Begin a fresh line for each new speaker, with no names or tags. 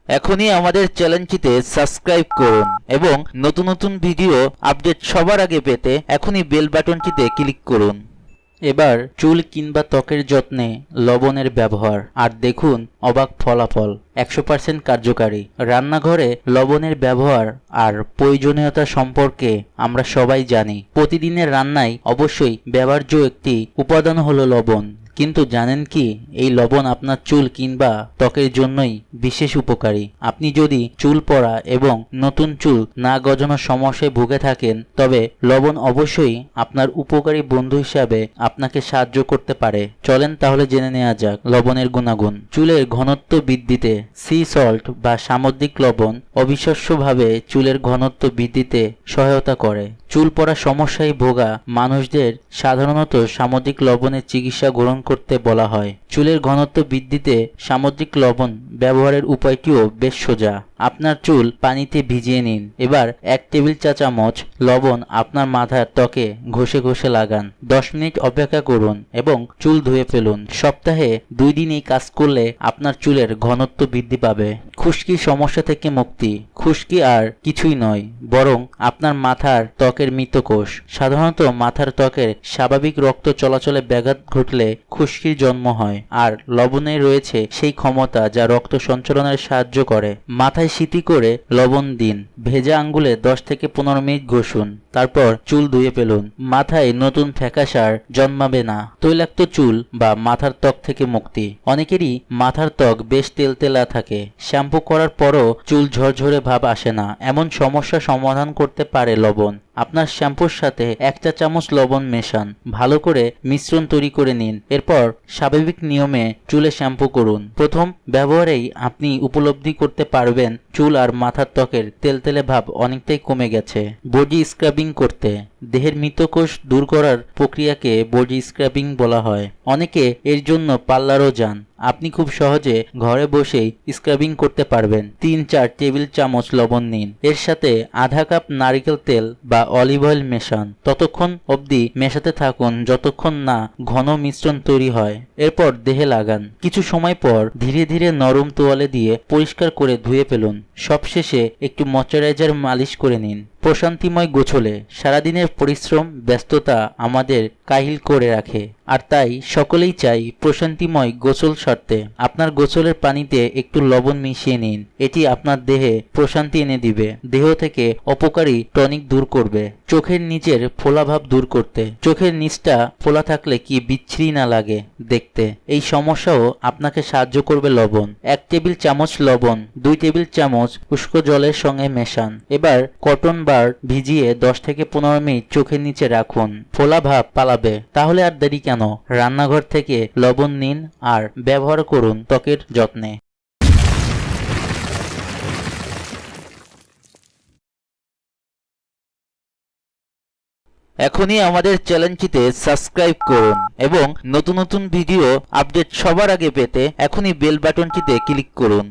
এখনই আমাদের চ্যানেলটিতে সাবস্ক্রাইব করুন এবং নতুন নতুন ভিডিও আপডেট সবার আগে পেতে এখনই বেল বাটনটিতে ক্লিক করুন। এবার চুল কিংবা ত্বকের যত্নে লবণের ব্যবহার আর দেখুন অবাক ফলাফল। 100% কার্যকারী। রান্নাঘরে লবণের ব্যবহার আর প্রয়োজনীয়তা সম্পর্কে আমরা সবাই জানি। প্রতিদিনের রান্নায় অবশ্যই ব্যবহার্য একটি উপাদান হলো লবণ। কিন্তু জানেন কি এই লবণ আপনার চুল কিংবা ত্বকের জন্যই বিশেষ উপকারী। আপনি যদি চুল পড়া এবং নতুন চুল না গজানোর সমস্যায় ভুগে থাকেন তবে লবণ অবশ্যই আপনার উপকারী বন্ধু হিসাবে আপনাকে সাহায্য করতে পারে। চলেন তাহলে জেনে নেওয়া যাক লবণের গুণাগুণ। চুলের ঘনত্ব বৃদ্ধিতে সি সল্ট বা সামুদ্রিক লবণ অবিশ্বাস্যভাবে চুলের ঘনত্ব বৃদ্ধিতে সহায়তা করে। চুল পড়া সমস্যায় ভোগা মানুষদের সাধারণত সামুদ্রিক লবণের চিকিৎসা গ্রহণ করতে বলা হয়। চুলের ঘনত্ব বৃদ্ধিতে সামুদ্রিক লবণ ব্যবহারের উপায়টিও বেশ সোজা। আপনার চুল পানিতে ভিজিয়ে নিন। এবার 1 টেবিল চা চামচ লবণ আপনার মাথার ত্বকে ঘষে ঘষে লাগান। 10 মিনিট অপেক্ষা করুন এবং চুল ধুয়ে ফেলুন। সপ্তাহে 2 দিন এই কাজ করলে আপনার চুলের ঘনত্ব বৃদ্ধি পাবে। খুশকির সমস্যা থেকে মুক্তি। খুশকি আর কিছুই নয় বরং আপনার মাথার ত্বকের মৃত কোষ। সাধারণত মাথার ত্বকের স্বাভাবিক রক্ত চলাচলে ব্যাঘাত ঘটলে খুশকির জন্ম হয় আর লবণে রয়েছে সেই ক্ষমতা যা রক্ত সঞ্চালনের সাহায্য করে। মাথায় সিটি করে লবণ দিন। ভেজা আঙ্গুলে 10 থেকে 15 মিনিট ঘষুন। তারপর চুল ধুয়ে ফেলুন। মাথায় নতুন ফ্যাকাশার জন্মাবে না। তৈলাক্ত চুল বা মাথার ত্বক থেকে মুক্তি। অনেকেরই মাথার ত্বক বেশ তেলতেলা থাকে। শ্যাম্পু করার পরও চুল ঝরঝরে ভাব আসে না। এমন সমস্যা সমাধান করতে পারে লবণ। আপনার শ্যাম্পুর সাথে 1 চা চামচ লবণ মেশান। ভালো করে মিশ্রণ তৈরি করে নিন। এরপর স্বাভাবিক নিয়মে চুলে শ্যাম্পু করুন। প্রথম ব্যবহারেই আপনি উপলব্ধি করতে পারবেন চুল আর মাথার ত্বকের তেলতেলে ভাব অনেকটাই কমে গেছে। বডি স্ক্রাবিং করতে দেহের মৃত কোষ দূর করার প্রক্রিয়াকে বডি স্ক্রাবিং বলা হয়। অনেকে এর জন্য পার্লারও যান। আপনি খুব সহজে ঘরে বসেই স্ক্রাবিং করতে পারবেন। 3-4 টেবিল চামচ লবণ নিন। এর সাথে আধা কাপ নারকেল তেল বা অলিভ অয়েল মেশান। ততক্ষণ অবধি মেশাতে থাকুন যতক্ষণ না ঘন মিশ্রণ তৈরি হয়। এরপর দেহে লাগান। কিছু সময় পর ধীরে ধীরে নরম তোয়ালে দিয়ে পরিষ্কার করে ধুয়ে ফেলুন। সবশেষে একটু ময়শ্চারাইজার মালিশ করে নিন। প্রশান্তিময় গোছলে সারাদিনের পরিশ্রম ব্যস্ততা আমাদের কাহিল করে রাখে আর তাই সকলেই চাই প্রশান্তিময় গোসল সারতে। আপনার গোসলের পানিতে একটু লবণ মিশিয়ে নিন। এটি আপনার দেহে প্রশান্তি এনে দিবে। দেহ থেকে অপকারী টনিক দূর করবে। চোখের নিচের ফোলাভাব দূর করতে। চোখের নিচটা ফোলা থাকলে কি বিচ্ছিরি না লাগে দেখতে, এই সমস্যাও আপনাকে সাহায্য করবে লবণ। 1 টেবিল চামচ লবণ 2 টেবিল চামচ উষ্ণ জলের সঙ্গে মেশান। এবার কটন বার ভিজিয়ে 10 থেকে 15 মিনিট চোখের নিচে রাখুন। ফোলা ভাব পালাবে। তাহলে আর দেরি কেন? রান্নাঘর থেকে লবণ নিন আর ব্যবহার করুন ত্বকের যত্নে। এখনই আমাদের চ্যানেলটিতে সাবস্ক্রাইব করুন এবং নতুন নতুন ভিডিও আপডেট সবার আগে পেতে এখনই বেল বাটনটিতে ক্লিক করুন।